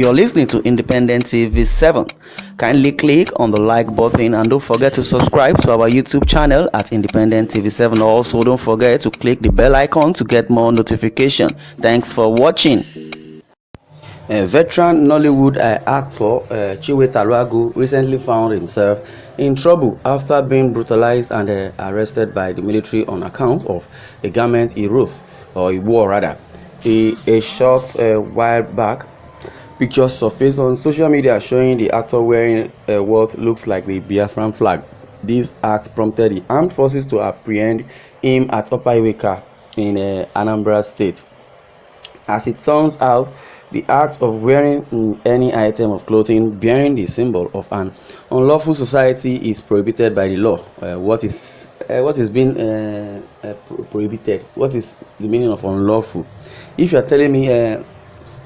You're listening to Independent TV 7. Kindly click on the like button and don't forget to subscribe to our YouTube channel at Independent TV 7. Also, don't forget to click the bell icon to get more notification. Thanks for watching. Veteran Nollywood actor Chiwe Taluagu recently found himself in trouble after being brutalized and arrested by the military on account of a garment he wore rather. A short while back, pictures surfaced on social media showing the actor wearing what looks like the Biafran flag. This act prompted the armed forces to apprehend him at Upper Iweka in Anambra State. As it turns out, the act of wearing any item of clothing bearing the symbol of an unlawful society is prohibited by the law. What is being prohibited? What is the meaning of unlawful? If you are telling me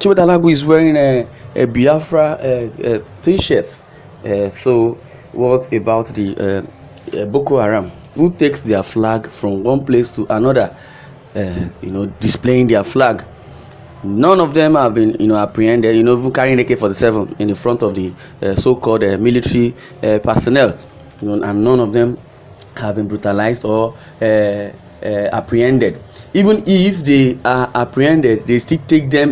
Chiwe Taluagu is wearing a Biafra t-shirt, so what about the Boko Haram, who takes their flag from one place to another, displaying their flag? None of them have been apprehended, even carrying AK-47 in the front of the so-called military personnel, and none of them have been brutalized or apprehended. Even if they are apprehended, they still take them,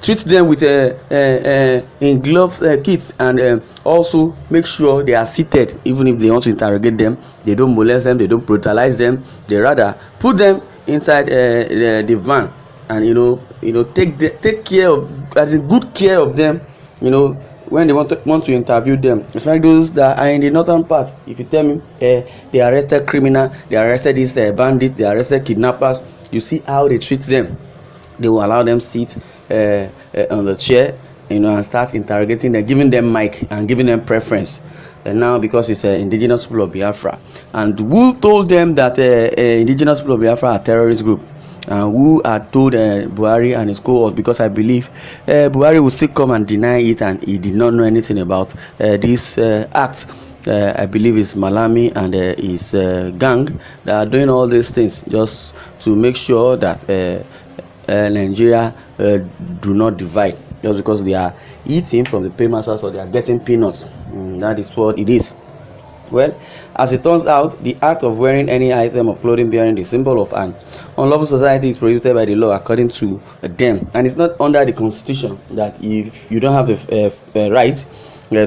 treat them with in gloves kits, and also make sure they are seated. Even if they want to interrogate them, they don't molest them, they don't brutalize them. They rather put them inside the van, and take care of, as in good care of them, when they want to interview them, especially those that are in the northern part. If you tell me they arrested criminal, they arrested this bandit, they arrested kidnappers, you see how they treat them. They will allow them sit on the chair, and start interrogating them, giving them mic and giving them preference. And now, because it's indigenous people of Biafra, and who told them that indigenous people of Biafra are a terrorist group, and who had told Buhari and his cohort? Because I believe Buhari will still come and deny it, and he did not know anything about this act. I believe it's Malami and his gang that are doing all these things just to make sure that Nigeria do not divide, just because they are eating from the paymasters or they are getting peanuts. That is what it is. Well, as it turns out, the act of wearing any item of clothing bearing the symbol of an unlawful society is prohibited by the law according to them, and it's not under the constitution that if you don't have the right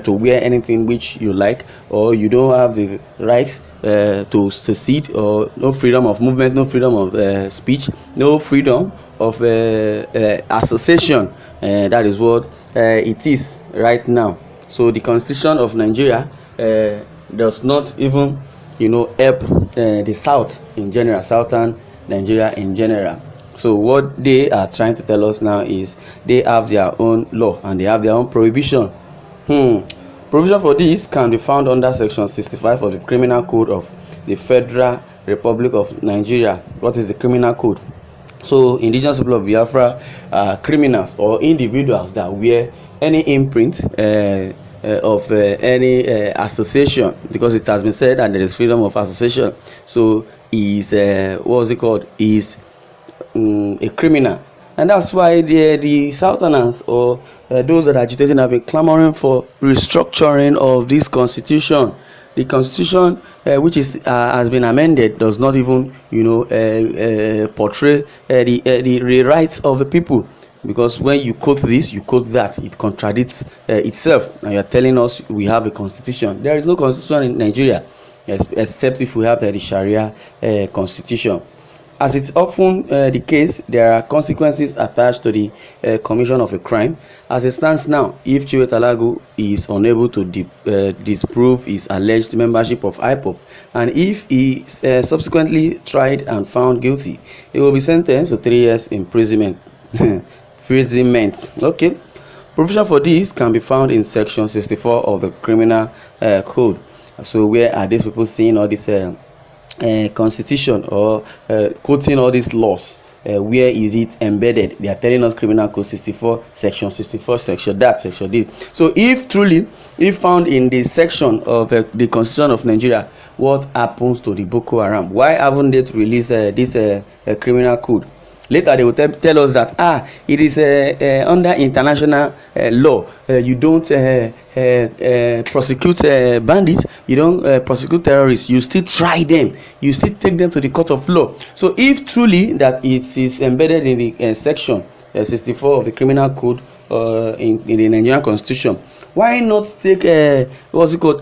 to wear anything which you like, or you don't have the right to secede, or no freedom of movement, no freedom of speech, no freedom of association. That is what it is right now. So the constitution of Nigeria does not even help the south in general, southern Nigeria in general. So what they are trying to tell us now is they have their own law and they have their own prohibition. Provision for this can be found under section 65 of the Criminal Code of the Federal Republic of Nigeria. What is the criminal code? So indigenous people of Biafra are criminals or individuals that wear any imprint of any association, because it has been said that there is freedom of association. So is what's it called, is a criminal, and that's why the southerners or those that are agitating have been clamoring for restructuring of this constitution. The constitution which is has been amended does not even portray the rights of the people. Because when you quote this, you quote that, it contradicts itself. And you are telling us we have a constitution. There is no constitution in Nigeria, except if we have the Sharia constitution. As it's often the case, there are consequences attached to the commission of a crime. As it stands now, if Chiwe Taluagu is unable to disprove his alleged membership of IPOB, and if he subsequently tried and found guilty, he will be sentenced to 3 years imprisonment. Okay. Provision for this can be found in section 64 of the Criminal Code. So where are these people seeing all this constitution or quoting all these laws? Where is it embedded? They are telling us Criminal Code 64, section 64, section that, section this. So if found in the section of the Constitution of Nigeria, what happens to the Boko Haram? Why haven't they released this criminal code? Later they will tell us that it is under international law. You don't prosecute bandits, you don't prosecute terrorists, you still try them, you still take them to the court of law. So if truly that it is embedded in the section 64 of the criminal code in the Nigerian constitution, why not take what's it called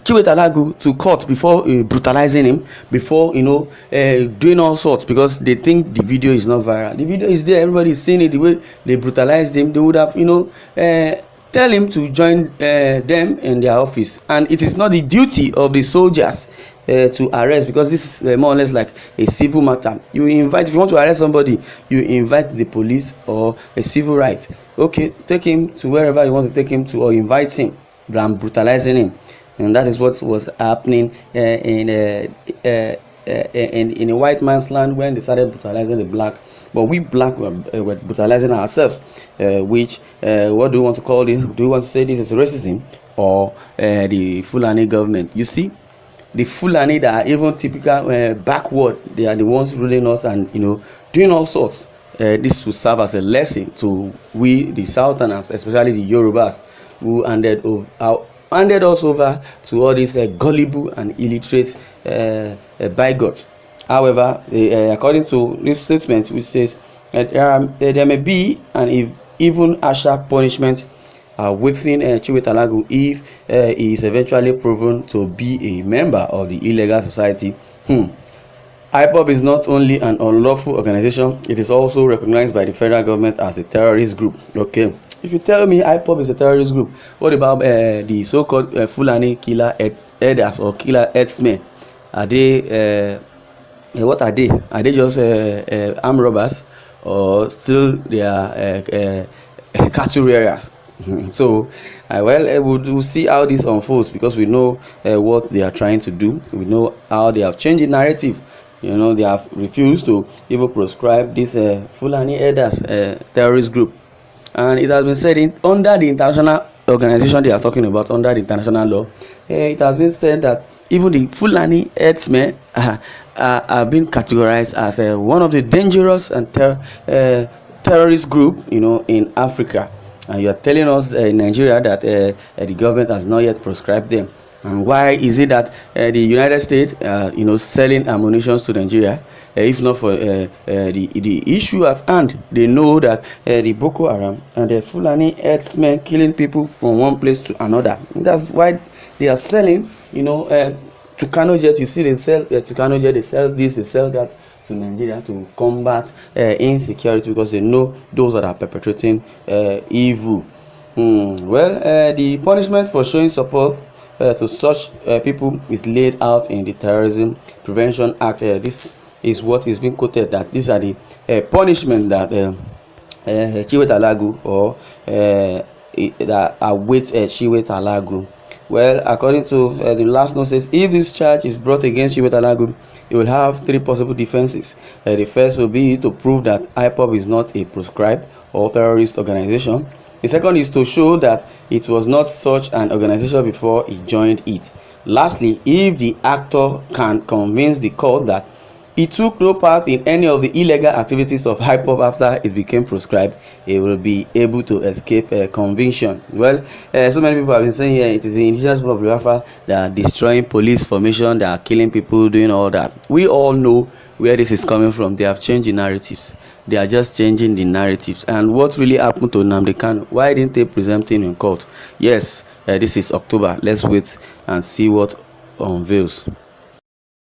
Chiwetalagu to court before brutalizing him, before doing all sorts, because they think the video is not viral. The video is there, everybody is seeing it. The way they brutalized him, they would have tell him to join them in their office. And it is not the duty of the soldiers to arrest, because this is more or less like a civil matter. You invite, if you want to arrest somebody, you invite the police or a civil right. Okay, take him to wherever you want to take him to, or invite him than brutalizing him. And that is what was happening in a white man's land when they started brutalizing the black. But we black were brutalizing ourselves, which what do you want to call this? Do you want to say this is racism or the Fulani government? You see, the Fulani that are even typical backward, they are the ones ruling us and doing all sorts. This will serve as a lesson to we the Southerners, especially the Yorubas, who handed us over to all these gullible and illiterate bigots. However, according to this statement, which says there may be an even harsher punishment within Chiwetalagu if he is eventually proven to be a member of the illegal society. IPOB is not only an unlawful organization, it is also recognized by the federal government as a terrorist group. Okay, if you tell me IPOB is a terrorist group, what about the so-called Fulani killer herders or killer herdsmen? Are they what are they? Are they just armed robbers, or still they are cattle rearers? So we'll see how this unfolds, because we know what they are trying to do. We know how they have changed the narrative. They have refused to even proscribe this Fulani herders terrorist group, and it has been said under the international organization they are talking about, under the international law, it has been said that even the Fulani herdsmen are being categorized as one of the dangerous and terrorist group in Africa. And you are telling us in Nigeria that the government has not yet proscribed them. And why is it that the United States selling ammunition to Nigeria, if not for the issue at hand? They know that the Boko Haram and the Fulani herdsmen killing people from one place to another. That's why they are selling to Kano Jet. You see, they sell to Kano Jet, they sell this, they sell that to Nigeria to combat insecurity, because they know those that are perpetrating evil. The punishment for showing support to such people is laid out in the Terrorism Prevention Act. This is what is being quoted, that these are the punishment that Chiwetalagu or that awaits Chiwetalagu. Well, according to the last note says, if this charge is brought against Chiwetalagu, it will have three possible defenses. The first will be to prove that IPOB is not a proscribed or terrorist organization. The second is to show that it was not such an organization before he joined it. Lastly, if the actor can convince the court that he took no part in any of the illegal activities of IPOB after it became proscribed, he will be able to escape conviction. Well, so many people have been saying here it is the indigenous people of Biafra that are destroying police formation, that are killing people, doing all that. We all know where this is coming from. They have changed the narratives. They are just changing the narratives. And what really happened to Nnamdi Kanu? Why didn't they present him in court? Yes, this is October. Let's wait and see what unveils.